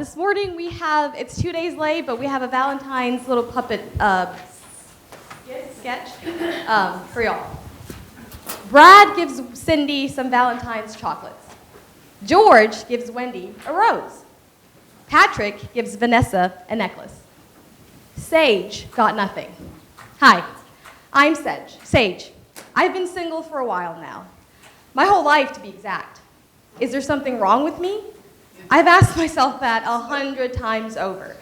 This morning it's 2 days late, but we have a Valentine's little puppet sketch for y'all. Brad gives Cindy some Valentine's chocolates. George gives Wendy a rose. Patrick gives Vanessa a necklace. Sage got nothing. Hi, I'm Sage. I've been single for a while now. My whole life, to be exact. Is there something wrong with me? I've asked myself that 100 times over.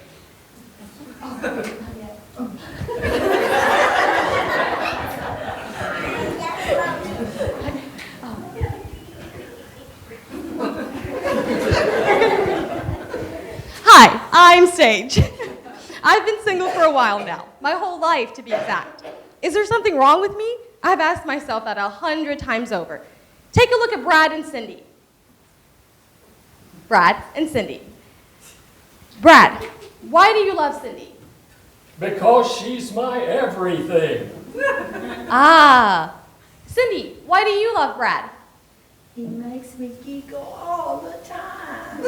Hi, I'm Sage. I've been single for a while now, my whole life to be exact. Is there something wrong with me? I've asked myself that 100 times over. Take a look at Brad and Cindy. Brad and Cindy. Brad, why do you love Cindy? Because she's my everything. Cindy, why do you love Brad? He makes me giggle all the time.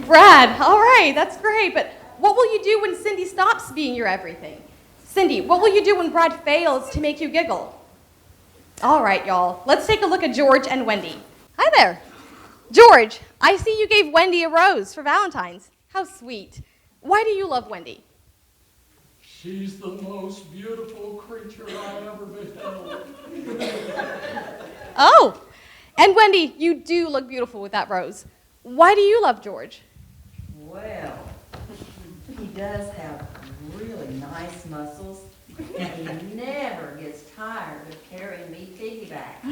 Brad, all right, that's great, but what will you do when Cindy stops being your everything? Cindy, what will you do when Brad fails to make you giggle? All right, y'all, let's take a look at George and Wendy. Hi there. George, I see you gave Wendy a rose for Valentine's. How sweet. Why do you love Wendy? She's the most beautiful creature I ever beheld. Oh, and Wendy, you do look beautiful with that rose. Why do you love George? Well, he does have really nice muscles, and he never gets tired of carrying me piggyback.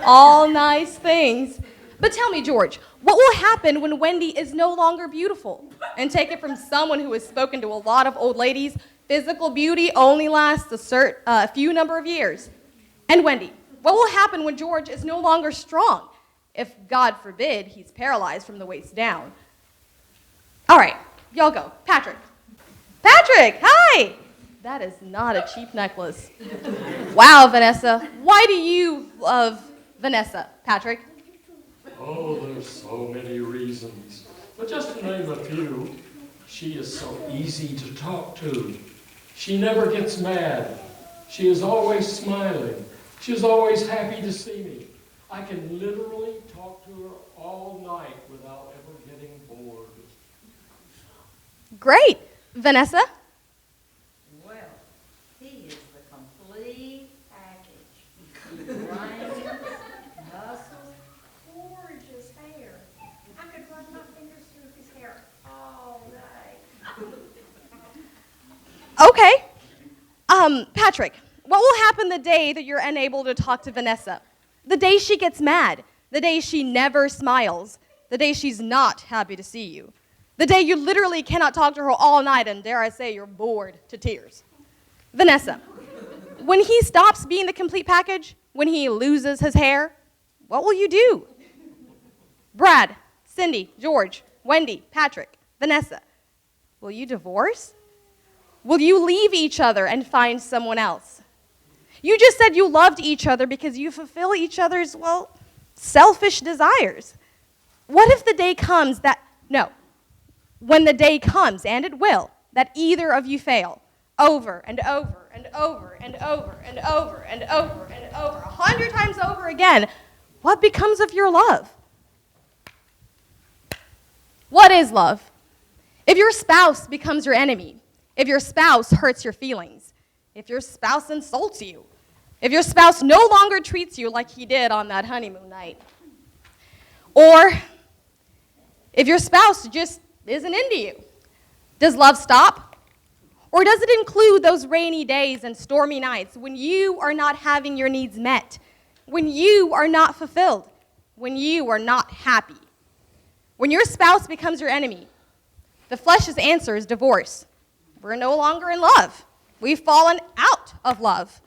All nice things. But tell me, George, what will happen when Wendy is no longer beautiful? And take it from someone who has spoken to a lot of old ladies, physical beauty only lasts a few number of years. And Wendy, what will happen when George is no longer strong? If, God forbid, he's paralyzed from the waist down. All right, y'all go. Patrick. Patrick, hi! That is not a cheap necklace. Wow, Vanessa. Why do you love Vanessa, Patrick? Oh, there's so many reasons. But just to name a few, she is so easy to talk to. She never gets mad. She is always smiling. She is always happy to see me. I can literally talk to her all night without ever getting bored. Great. Vanessa? Well, he is the complete package. Brains, muscles, gorgeous hair. I could run my fingers through his hair all day. Okay. Patrick, what will happen the day that you're unable to talk to Vanessa? The day she gets mad, the day she never smiles, the day she's not happy to see you, the day you literally cannot talk to her all night and, dare I say, you're bored to tears. Vanessa, when he stops being the complete package, when he loses his hair, what will you do? Brad, Cindy, George, Wendy, Patrick, Vanessa, will you divorce? Will you leave each other and find someone else? You just said you loved each other because you fulfill each other's, selfish desires. What if the day comes when the day comes, and it will, that either of you fail over and over and over and over and over and over and over, 100 times over again, what becomes of your love? What is love? If your spouse becomes your enemy, if your spouse hurts your feelings, if your spouse insults you, if your spouse no longer treats you like he did on that honeymoon night, or if your spouse just isn't into you, does love stop? Or does it include those rainy days and stormy nights when you are not having your needs met, when you are not fulfilled, when you are not happy? When your spouse becomes your enemy, the flesh's answer is divorce. We're no longer in love. We've fallen out of love.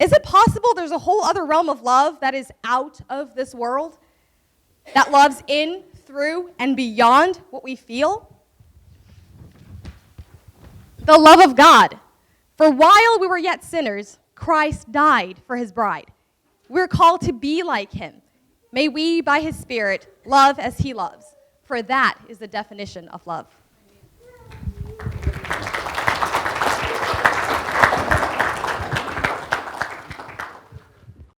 Is it possible there's a whole other realm of love that is out of this world? That loves in, through, and beyond what we feel? The love of God. For while we were yet sinners, Christ died for his bride. We're called to be like him. May we, by his Spirit, love as he loves, for that is the definition of love.